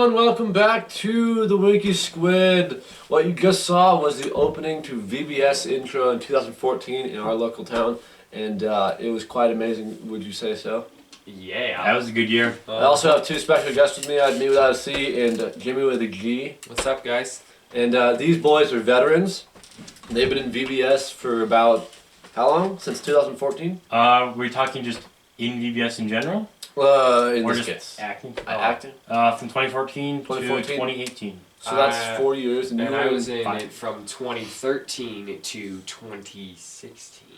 everyone, welcome back to the Winky Squid. What you just saw was the opening to VBS intro in 2014 in our local town, and it was quite amazing, would you say so? Yeah. That was a good year. I also have two special guests with me. I have me without a C and Jimmy with a G. What's up, guys? And these boys are veterans. They've been in VBS for about, how long? Since 2014? We're talking just in VBS in general? In or this just case. acting? Acting? From 2014 to 2014? 2018. So that's 4 years. And I was in 5. it from 2013 to 2016.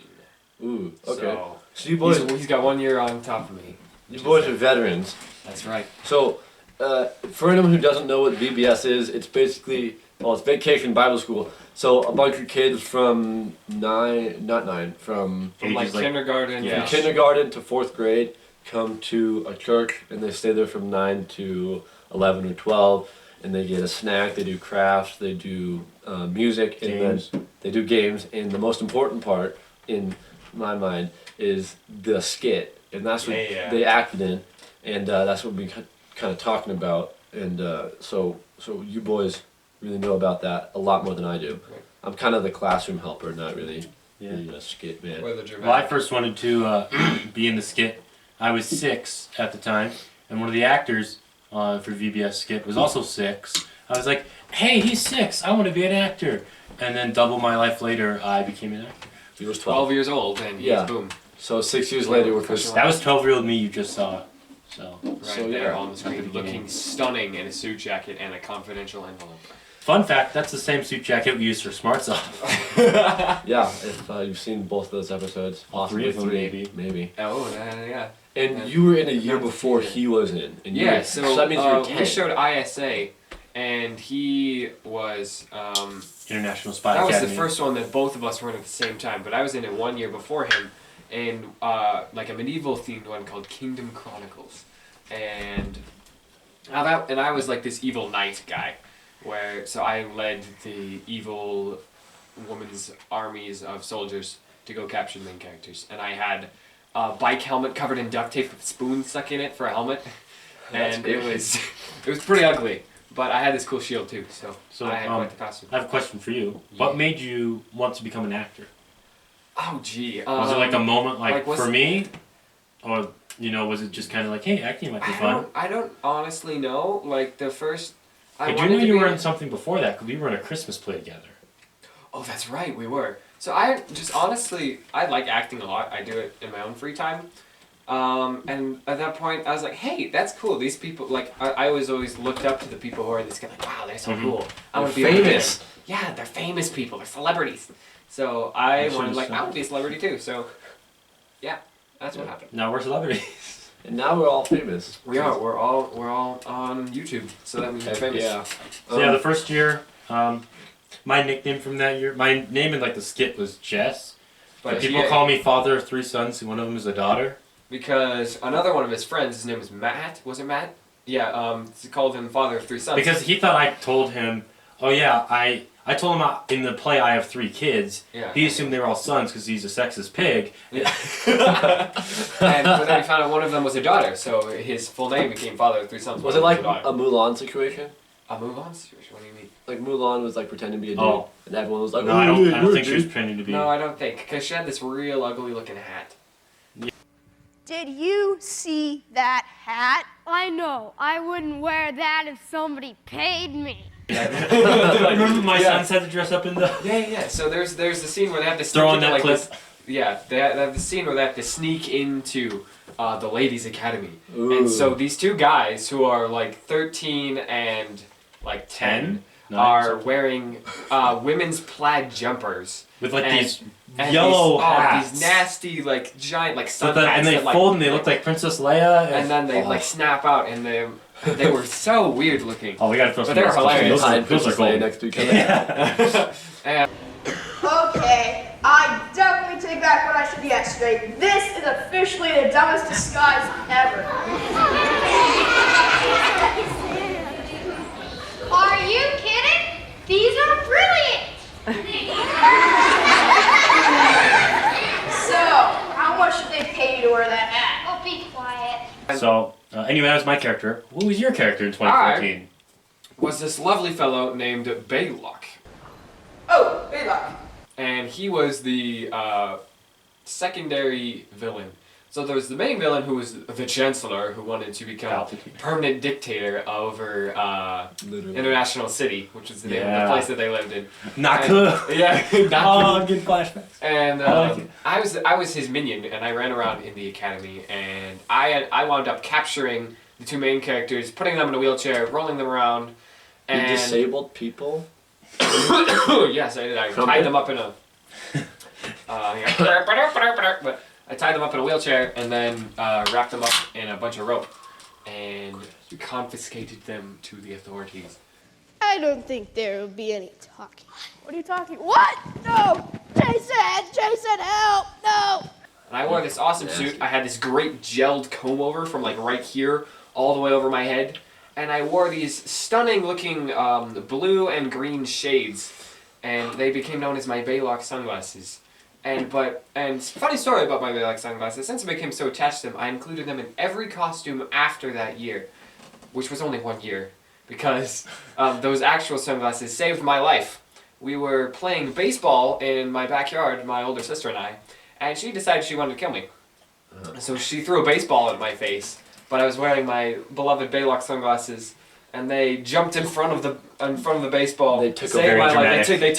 Ooh, okay. So you boys, he's got 1 year on top of me. you boys are veterans. That's right. So, for anyone who doesn't know what VBS is, it's basically, well, it's Vacation Bible School. So a bunch of kids from From like kindergarten. Yeah. kindergarten to 4th grade come to a church, and they stay there from 9 to 11 or 12, and they get a snack, they do crafts, they do music, and Games. then they do games, and the most important part, in my mind, is the skit, and that's what they acted in, and that's what we're kind of talking about, and so you boys really know about that a lot more than I do. Right. I'm kind of the classroom helper, not really Yeah. the skit man. Or the dramatic. Well, I first wanted to be in the skit. I was 6 at the time, and one of the actors for VBS skit was also 6. I was like, hey, he's 6, I want to be an actor. And then double my life later, I became an actor. He was 12 years old, and Yeah. boom. So 6 years later, we're first. That was 12-year-old me you just saw. So, Right So, there yeah. on the screen, looking stunning in a suit jacket and a confidential envelope. fun fact, that's the same suit jacket we used for Smarts Off. Yeah, if you've seen both of those episodes, All possibly 3 of them, maybe. Oh, yeah. And Yeah. you were in a year Not before familiar. he was in. And you Yeah, were, so that means you're 10. we showed ISA, and he was, International Spy that was Academy. the first one that both of us were in at the same time, but I was in it 1 year before him, in like a medieval themed one called Kingdom Chronicles. And I was like this evil knight guy, so I led the evil woman's armies of soldiers to go capture the main characters, and I had a bike helmet covered in duct tape with spoons stuck in it for a helmet, That's and great. it was pretty ugly, but I had this cool shield too, so I had quite the costume. I have a question for you. Yeah. What made you want to become an actor? Oh gee, Was it like a moment like, was for it- me? Or, was it just kind of like, hey, acting might be fun? I don't honestly know. Like the first, I Did you wanted know to you be were in something before that? Because we were in a Christmas play together. Oh, that's right, we were. So I just honestly, I like acting a lot. I do it in my own free time. And at that point, I was like, hey, that's cool. These people, like, I always looked up to the people who are this kind of like, wow, they're so cool. I want to be They're like famous. them. Yeah, they're famous people. They're celebrities. So I That's wanted, like, awesome. I want to be a celebrity too. So, yeah, that's what happened. Now we're celebrities. And now we're all famous. We are. We're all on YouTube. So that means we're famous. Yeah. So yeah, the first year, my nickname from that year, my name in like the skit was Jess. But people yeah, call me father of 3 sons, and one of them is a daughter. Because another one of his friends, his name was Matt. Was it Matt? Yeah. He called him father of 3 sons. Because he thought I told him, oh yeah, I told him in the play I have 3 kids. Yeah. He assumed they were all sons because he's a sexist pig. Yeah. But then we found out one of them was a daughter, so his full name became father of 3 sons. Was one it like a daughter. a Mulan situation? A move on situation? What do you mean? Like Mulan was like pretending to be a dude, Oh. and everyone was like, No, "Oh, I don't you're a think she was dude." pretending to be. No, I don't think, because she had this real ugly looking hat. Did you see that hat? I know. I wouldn't wear that if somebody paid me. Remember my Yeah. sons had to dress up in the... Yeah. So there's the scene where they have to Throw sneak on into, that like, clip. this. Yeah, they have the scene where they have to sneak into the ladies' academy, Ooh. and so these 2 guys who are like 13 and like 10 9, are something. wearing women's plaid jumpers. With like And- these And yellow these, hats. these nasty, like, giant, like, sun With the- hats and they that, like, fold and they look like Princess Leia. and then they, like, snap out, and they were so weird looking. Oh, we gotta throw But some they were more stuff in. hilarious. Those are, Behind those are Princess Leia gold. next to each other. Yeah. Okay, I definitely take back what I said yesterday. This is officially the dumbest disguise ever. Are you kidding? These are brilliant. So, how much did they pay you to wear that hat? Oh, be quiet. So, anyway, that was my character. What was your character in 2014? was this lovely fellow named Baylock. Oh, Baylock. And he was the secondary villain. So there was the main villain who was the Chancellor, who wanted to become permanent dictator over International City, which is the name of the place that they lived in. Not cool. Yeah. Oh, good flashbacks. And I was his minion, and I ran around in the academy, and I wound up capturing the two main characters, putting them in a wheelchair, rolling them around. And You disabled people? Yes, I did. I tied them up in a. But I tied them up in a wheelchair and then wrapped them up in a bunch of rope and confiscated them to the authorities. I don't think there will be any talking. What are you talking? What? No! Jason, help! No! And I wore this awesome suit. I had this great gelled comb over from like right here all the way over my head. And I wore these stunning looking blue and green shades. And they became known as my Baylock sunglasses. And funny story about my Baylock sunglasses, since I became so attached to them, I included them in every costume after that year. Which was only 1 year. Because those actual sunglasses saved my life. We were playing baseball in my backyard, my older sister and I. And she decided she wanted to kill me. So she threw a baseball at my face. But I was wearing my beloved Baylock sunglasses, and they jumped in front of the baseball. They took saved my life. They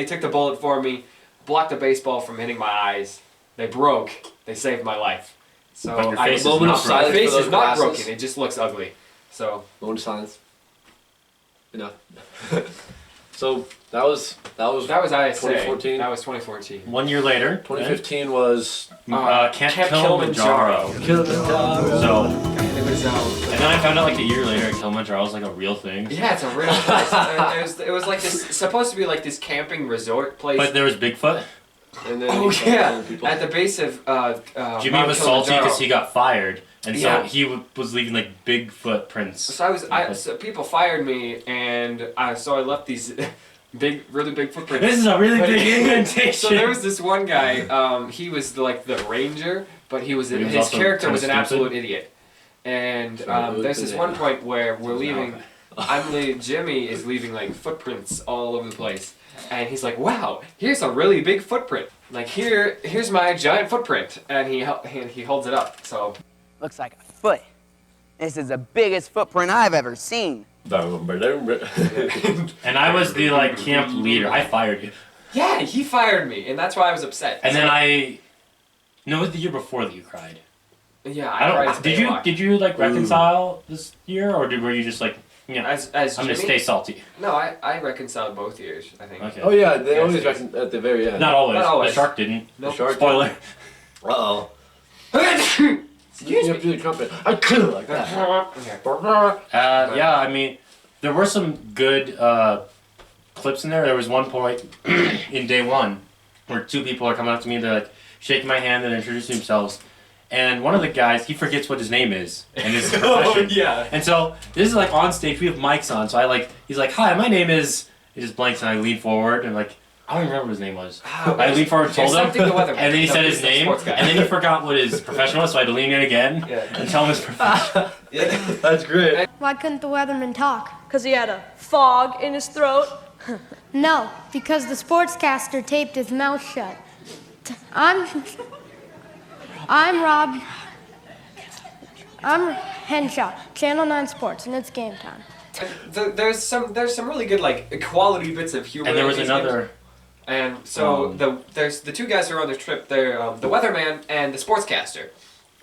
took the bullet for me, blocked the baseball from hitting my eyes. They broke. They saved my life. So But your face is moment not of silence my face for those is not glasses. broken. It just looks ugly. So Moment of silence. Enough. So that was ISA. 2014. That was 2014. 1 year later, 2015 was Camp Kilimanjaro. Kilimanjaro. So, It was and then I found out like a year later, Kilimanjaro was like a real thing. yeah, it's a real place. It was like this supposed to be like this camping resort place. But there was Bigfoot. And then Oh he started yeah, killing people. at the base of Jimmy Mount was salty Kilimanjaro. because he got fired, and so Yeah. he was leaving like Bigfoot prints. So people fired me, and so I left these really big footprints. This is a really But- big indentation. So there was this one guy. He was like the ranger, but his also character kinda was an stupid. absolute idiot. And So there's this one point where we're leaving. No. Jimmy is leaving like footprints all over the place, and he's like, "Wow, here's a really big footprint. Like here's my giant footprint," and he holds it up. So Looks like a foot. This is the biggest footprint I've ever seen. And I was the like camp leader. I fired you. yeah, he fired me, and that's why I was upset. And then no, it was the year before that you cried. Yeah, I cried don't. as Did you Baylock. like reconcile this year, or were you just like, yeah, As I'm gonna Jimmy? stay salty? No, I reconciled both years. I think. Okay. Oh yeah, they Yes, always yes. reckon at the very end. Not always. Not always. The shark didn't. No. The shark. Spoiler. Uh-oh. Excuse You have me. to do the trumpet. I kill like that. Okay. Yeah, I mean, there were some good clips in there. There was one point in day one where two people are coming up to me. They're like shaking my hand and introducing themselves. And one of the guys, he forgets what his name is and his profession. yeah. And so this is like on stage. We have mics on. So he's like, "Hi, my name is." He just blanks, and I lean forward and like, I don't remember what his name was. I leaned forward and told him, Something the weatherman. and then he No, said he's his the name, sports guy. and then he forgot what his profession was. So I had to lean in again Yeah. and tell him his profession. That's great. Why couldn't the weatherman talk? Because he had a fog in his throat. No, because the sportscaster taped his mouth shut. I'm Rob. I'm Henshaw, Channel 9 Sports, and it's game time. There's some really good like quality bits of humor. And there in was these another. games. And so there's the two guys who are on this trip. They're the weatherman and the sportscaster.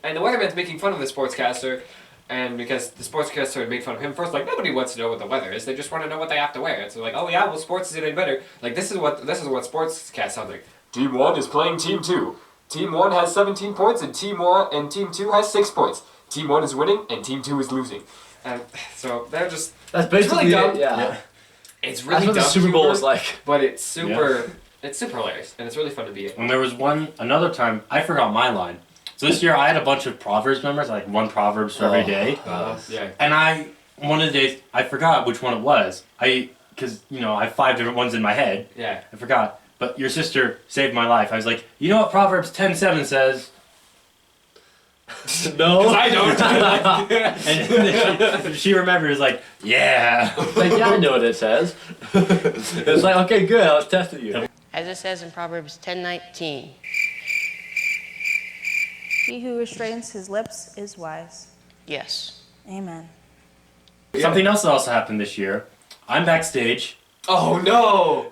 And the weatherman's making fun of the sportscaster, and because the sportscaster had made fun of him first, like nobody wants to know what the weather is. They just want to know what they have to wear. And so like, oh yeah, well sports is any better. Like this is what sportscast sounds like. Team 1 is playing Team 2. Team 1 has 17 points, and Team 2 has 6 points. Team 1 is winning, and Team 2 is losing. And so they're just. That's It's really basically dumb. it. Yeah. It's really That's what the dumb Super Bowl humor, was like. but it's super hilarious, and it's really fun to be in. And there was another time, I forgot my line. So this year I had a bunch of Proverbs members, like one Proverbs for every day. Yeah. And one of the days, I forgot which one it was. Because, I have 5 different ones in my head. Yeah. I forgot. But your sister saved my life. I was like, you know what Proverbs 10:7 says? No. I don't. And she remembers, like, yeah. Like, yeah, I know what it says. It's like, okay, good, I was testing you. As it says in Proverbs 10:19. He who restrains his lips is wise. Yes. Amen. Something else that also happened this year. I'm backstage. Oh no!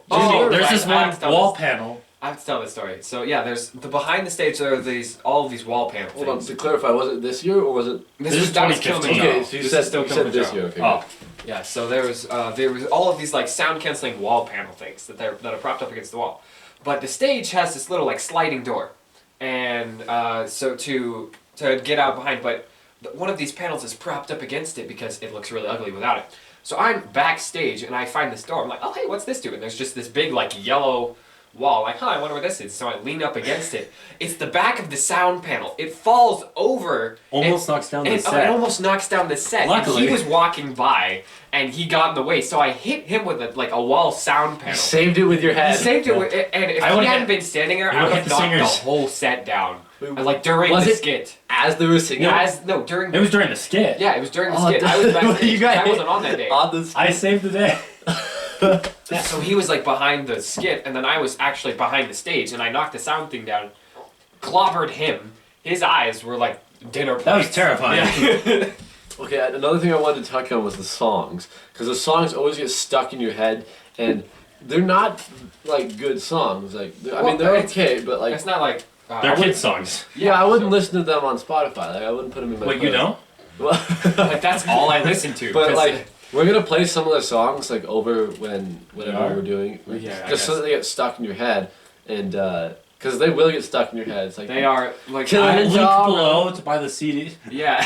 There's right, this I have one to tell wall this. panel. I have to tell this story. So yeah, there's the behind the stage. There are all of these wall panel Hold on, things. to clarify, was it this year or was it? This is was that was 2015. Kilimanjaro. Okay, so you This said, is still you said this Kilimanjaro. year, okay. Oh, Yeah, so there was all of these like sound canceling wall panel things that are propped up against the wall, but the stage has this little like sliding door, and so to get out behind, but one of these panels is propped up against it because it looks really ugly without it. So I'm backstage and I find this door. I'm like, oh hey, what's this do? And there's just this big like yellow wall. Like, I wonder what this is. So I lean up against it. It's the back of the sound panel. It falls over. almost knocks down the It set. almost knocks down the set. Luckily. And he was walking by, and he got in the way, so I hit him with a wall sound You panel. saved it with your He head. saved it, with, and if I he would've hadn't hit- been standing there, you I would would've have hit the knocked the singers. whole set down. Wait, Like during was the it- skit. As they were singing? No, during. It was during the skit. Yeah, it was during the Oh, skit. I was backstage. you got I hit wasn't on that day. on the I saved the day. Yeah, so he was like behind the skit, and then I was actually behind the stage, and I knocked the sound thing down, clobbered him. His eyes were like dinner plates. That was terrifying. Yeah. Okay, another thing I wanted to touch on was the songs. Because the songs always get stuck in your head, and they're not, like, good songs. Like, I mean, they're okay, but, like... It's not like. They're kids' songs. Yeah, I wouldn't listen to them on Spotify. Like, I wouldn't put them in my Wait, you playlist. don't? Like that's all I listen to. But 'cause- like, we're gonna play some of the songs like over whenever are? we're doing, Yeah, I just so guess. that they get stuck in your head, and because they will get stuck in your head. It's like they are like Killing I- it. Link below to buy the CD. Yeah,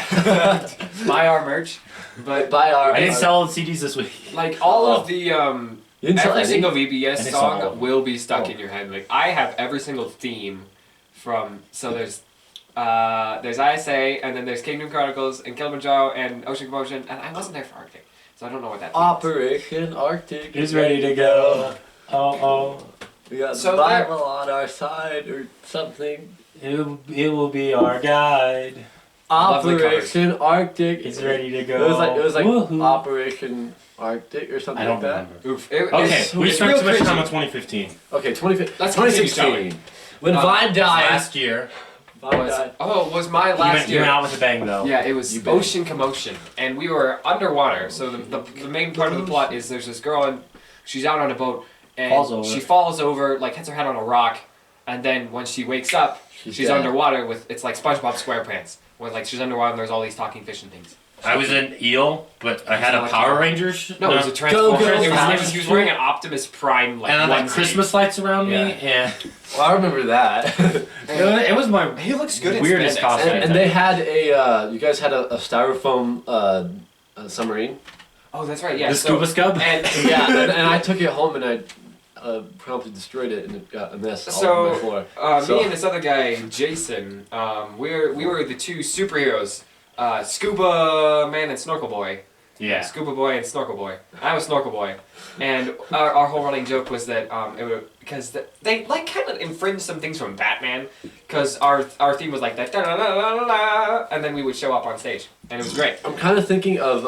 buy our merch, but By our, I didn't sell CDs this week. like all of the You didn't sell every any? single VBS I didn't sell all of song them. will be stuck Oh. in your head. Like I have every single theme from there's ISA and then there's Kingdom Chronicles and Kilimanjaro and Ocean Commotion and I wasn't there for Arctic, so I don't know what that theme is. Operation Arctic Is ready to go. Oh, We got So the Bible on our side or something. it will be our guide. Lovely Operation Arctic. It's ready to It go. was like Woohoo. Operation Arctic or something I don't like that. remember. Oof. It- Okay, it's- we it's spent real too much cringy. time on 2015. Okay, Let's continue, shall we? 2016. When Vine died. Last year. Vine died. Was my last You year. went out with a bang though. Yeah, it was You bet. Ocean Commotion, and we were underwater. So the main part of the plot is there's this girl and she's out on a boat and Falls over. she falls over, like hits her head on a rock, and then when she wakes up, she's dead. underwater with it's like SpongeBob SquarePants, where like she's underwater and there's all these talking fish and things. I was an eel, but I had a Like- Power Ranger. No, it was a Transformer. go, It was, Power he was wearing an Optimus Prime like and like onesie. Christmas lights around me. Yeah. Yeah. Well, I remember that. It was my He looks good in weirdest spandex. costume. and they had you guys had a styrofoam submarine. Oh, that's right. Yeah. the scuba scub. And Yeah, and I took it home and I promptly destroyed it and it got a mess all over my floor. So- me and this other guy, Jason, we were the two superheroes, Scuba Man and Snorkel Boy. Yeah. Scuba Boy and Snorkel Boy. I was Snorkel Boy, and our whole running joke was that because they like kind of infringed some things from Batman, because our theme was like that, da da da da da, and then we would show up on stage, and it was great. I'm kind of thinking of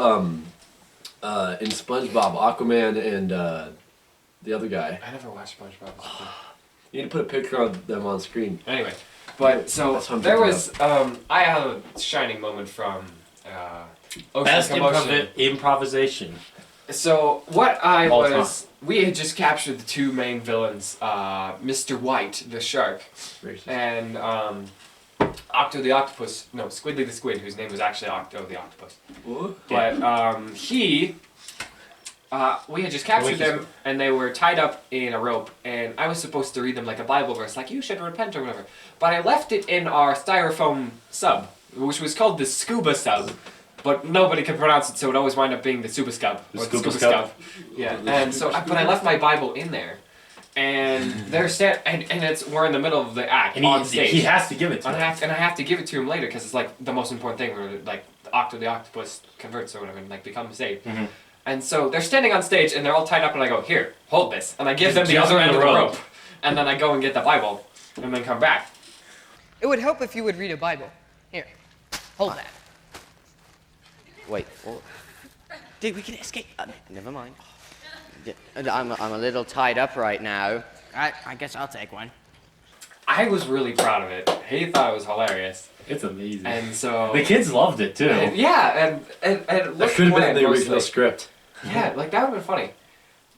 in SpongeBob, Aquaman and the other guy. I never watched SpongeBob. You need to put a picture of them on screen. Anyway, but so That's what I'm there thinking was I have a shining moment from Ocean Best Commotion. improvisation. So what I All was, we had just captured the two main villains, Mr. White, the shark, Racist. and Octo the Octopus. No, Squidly the Squid, whose name was actually Octo the Octopus. Ooh. But we had just captured Winky them, and they were tied up in a rope, and I was supposed to read them like a Bible verse, like you should repent or whatever. But I left it in our styrofoam sub, which was called the Scuba Sub. But nobody could pronounce it, so it always wound up being the Scuba Scub. The or Scuba Scuba Scub. Yeah, and so, but I left my Bible in there, and they're and we're in the middle of the act And on stage. he has to give it to and him. I have to give it to him later because it's like the most important thing where like Octo the Octopus converts or whatever and like becomes saved. Mhm. And so they're standing on stage and they're all tied up and I go, here, hold this. And I give them the Just other on end the of the rope. rope. And then I go and get the Bible and then come back. It would help if you would read a Bible. Here. Hold that. Wait. Dude, we can escape. Never mind. I'm a little tied up right now. I guess I'll take one. I was really proud of it. He thought it was hilarious. It's amazing. And so the kids loved it too. yeah, and it That looked could have been planned in the original mostly. script. Yeah, like that would have been funny.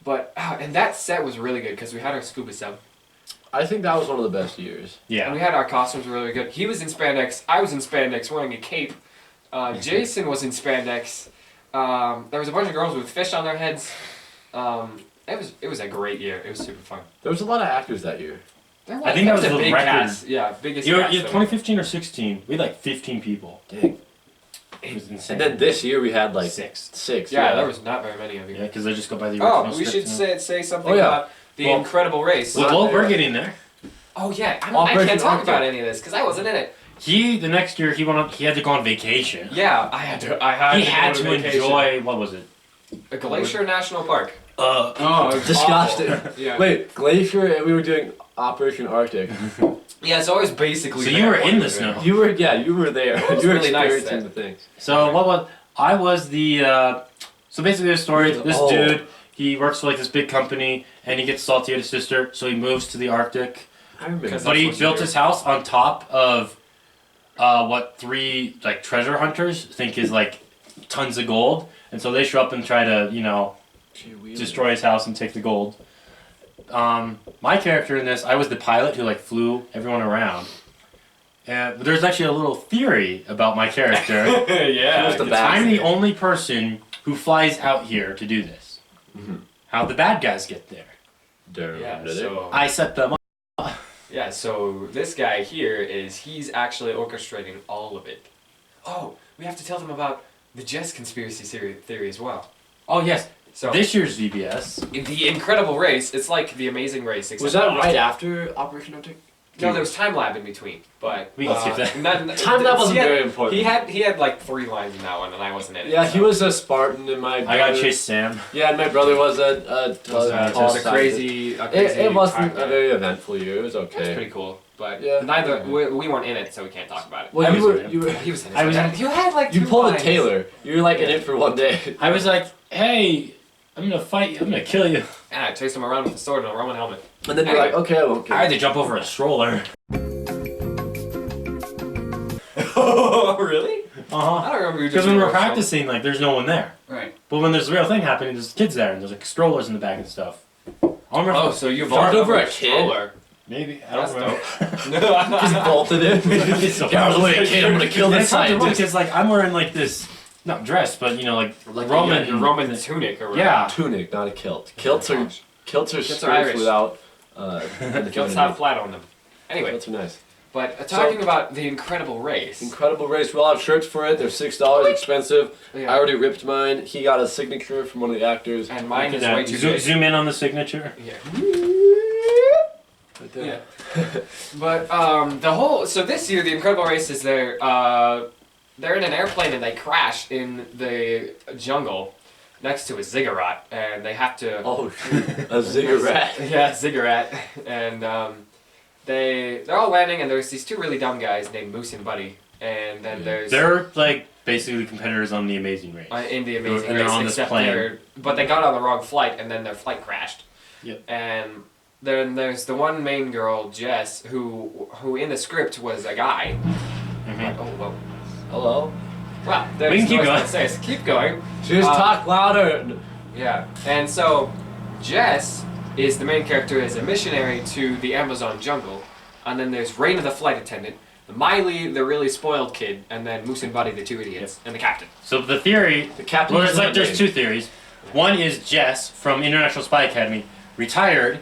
But and that set was really good because we had our scuba sub. I think that was one of the best years. And we Yeah. had our costumes were really good. He was in spandex. I was in spandex wearing a cape. Jason was in spandex. There was a bunch of girls with fish on their heads. It was a great year. It was super fun. There was a lot of actors that year. I think that was a the big record. cast. Yeah, biggest You're cast. ever. 2015 or 16. We had like 15 people. Dang. It was insane. And then this year we had like Six. six. Yeah, there was not very many of you. Yeah, because I just go by the original Oh, we should script say something Oh, yeah. about the Well- incredible race. Well, we're getting there. Oh yeah, I Operation can't talk Arctic. about any of this because I wasn't in it. The next year he went on. He had to go on vacation. Yeah, I had to He go had to vacation. enjoy. What was it? a Glacier National Park. Uh, Oh, it was Disgusting. awful. Yeah. Wait, Glacier and we were doing Operation Arctic. Yeah, so I was basically. So there you were in one the day. snow. You were there. was You were really nice experiencing then. the things. So what was? I was the. So basically, the story. This Oh. dude, he works for like this big company, and he gets salty at his sister, so he moves to the Arctic. I remember. Because- But That's he what you built do. his house on top of what 3 like treasure hunters think is like tons of gold, and so they show up and try to destroy his house and take the gold. My character in this, I was the pilot who like flew everyone around. But there's actually a little theory about my character. Yeah. He was the it's- bad- I'm the only person who flies out here to do this. How the bad guys get there? Yeah, Did it? so I set them up. yeah, so this guy here he's actually orchestrating all of it. Oh, we have to tell them about the Jess conspiracy theory as well. Oh yes, So this year's VBS. the incredible race, it's like the Amazing Race. Except Was that for right after Operation Arctic? No, there was time lab in between, but We can skip that. Time lab wasn't very important. He had like 3 lines in that one, and I wasn't in it. Yeah, so. he was a Spartan, and my I got brother- chase Sam. Yeah, and my brother was a Just a crazy. It wasn't time a very eventful year. It was okay. It was pretty cool, but Yeah. neither we weren't in it, so we can't talk about it. Well, I you was were in it. you were He was in it. I was so in- you had like you 2 pulled a lines. Taylor. You were like in it for one day. I was like, hey, I'm gonna fight you. I'm gonna kill you. And I chased him around with a sword and a Roman helmet. And then you're like, okay, I won't kill I had you. to jump over a stroller. Oh, really? Uh-huh. I don't remember you Because just. when we're practicing, like, there's no one there. Right. But when there's a real thing happening, there's kids there, and there's like strollers in the back and stuff. I don't remember. Oh, so you Jumped vaulted over over a a kid? stroller. Maybe I don't That's remember. Just bolted in. So Get out of the way, kid. I'm gonna kill And this it's hard to look, scientist. because like I'm wearing like this, not dress, but you know like Roman, Roman. Roman tunic or whatever. Yeah. Tunic, not a kilt. Kilts are Kilts are skirts Irish. without. Kilts have flat on them. Anyway, Kilts are nice. but talking about the incredible race. Incredible race. We all have shirts for it. They're $6, expensive. Yeah. I already ripped mine. He got a signature from one of the actors. And mine is way too zoom, big. zoom in on the signature. Yeah. Right there. Yeah. But the whole this year the incredible race is they're in an airplane and they crash in the jungle next to a ziggurat and they have to Oh, shoot. A ziggurat. yeah, ziggurat. And they're all landing and there's these 2 really dumb guys named Moose and Buddy. And then there's They're like basically competitors on the Amazing Race. in the Amazing And they're Race, on this except plane. but they got on the wrong flight and then their flight crashed. Yep. And then there's the one main girl, Jess, who in the script was a guy. Mhm. Oh, whoa. Hello. Well, there's We can keep no going. to say, so keep going. Just talk louder. Yeah, and so Jess is the main character as a missionary to the Amazon jungle, and then there's Rain, the flight attendant, Miley, the really spoiled kid, and then Moose and Buddy, the 2 idiots, and the captain. So the theory, The captain. well, is there's not 2 named. theories. One is Jess from International Spy Academy retired.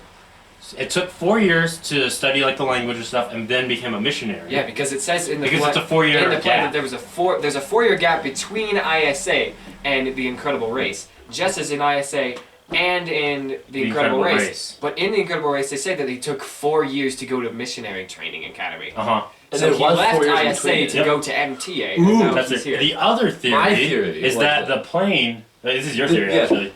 It took 4 years to study like the language and stuff, and then became a missionary. Yeah, because it says in the Because plan, it's a 4-year in the plan gap. that there's a 4-year gap between ISA and the Incredible Race. Jess is in ISA and in the Incredible Race. But in the Incredible Race, they say that he took 4 years to go to missionary training academy. Uh-huh. And So there he was left 4 years in ISA between. to Yep. go to MTA. Ooh, and now that's he's it. here. The other theory, My theory is was that that- the plane. This is your theory, actually.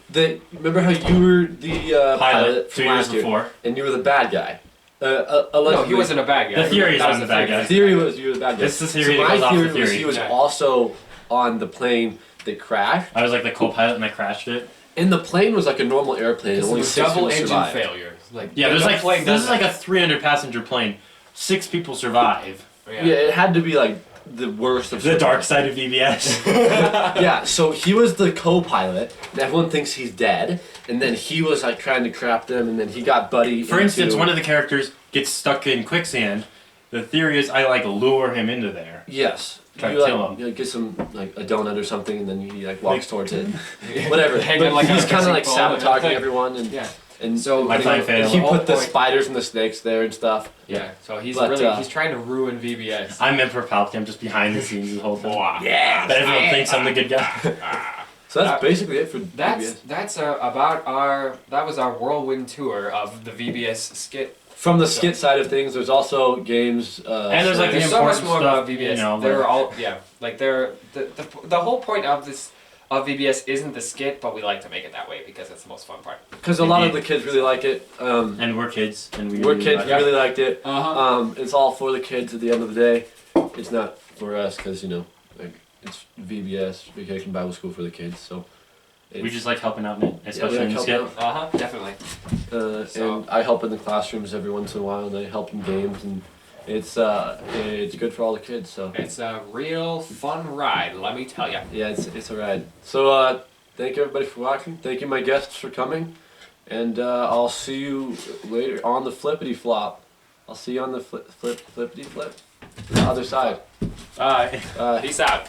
Remember how you were the pilot Pilot from 2 years last year, before. and you were the bad guy. No, Allegedly. he wasn't a bad guy. The theory is That was I'm the bad guy. The theory was you were the bad guy. This is the theory so that my goes off the theory was theory. he was Yeah. also on the plane that crashed. I was like the co-pilot and I crashed it. And the plane was like a normal airplane. And It only was 6 double people engine survived. failure. Like Yeah, there's the like plane this does is like that. a 300 passenger plane. 6 people survive. Yeah, it had to be like the worst of The dark side of VBS. Yeah, so he was the co-pilot. And everyone thinks he's dead, and then he was like trying to trap them, and then he got Buddy. For instance, one of the characters gets stuck in quicksand. The theory is I like lure him into there. Yes. Try to You, kill like, him. you, like, get some like a donut or something, and then he like walks towards it. Whatever. Hang But on like he's a kind of like fishing pole and sabotaging everything. everyone, and Yeah. and So My plan failed. He The whole put the point- spiders and the snakes there and stuff. Yeah. So he's But, he's trying to ruin VBS. I'm Emperor Palpatine. I'm just behind the scenes the whole time. Yeah. But everyone thinks I'm the good guy. So that's basically it for That's VBS. about our that was our whirlwind tour of the VBS skit. From the skit side of things, there's also games. And there's like the There's so much important more stuff, about VBS. you know, they're but- all like they're the whole point of this of VBS isn't the skit, but we like to make it that way because it's the most fun part. because a lot of the kids really like it. And we're kids, and we We're really kids, like really liked it. Uh-huh. It's all for the kids at the end of the day. It's not for us because like it's VBS, Vacation Bible School for the kids. So it. We just like helping out, man, yeah, especially we in like the helping skit. out. Definitely. And I help in the classrooms every once in a while, and I help in games, and it's good for all the kids. So It's a real fun ride, let me tell you. yeah, it's a ride. So thank you everybody for watching. Thank you my guests for coming, and I'll see you later on the flippity flop. I'll see you on the flippity flip, the other side. Bye. Bye. Peace out.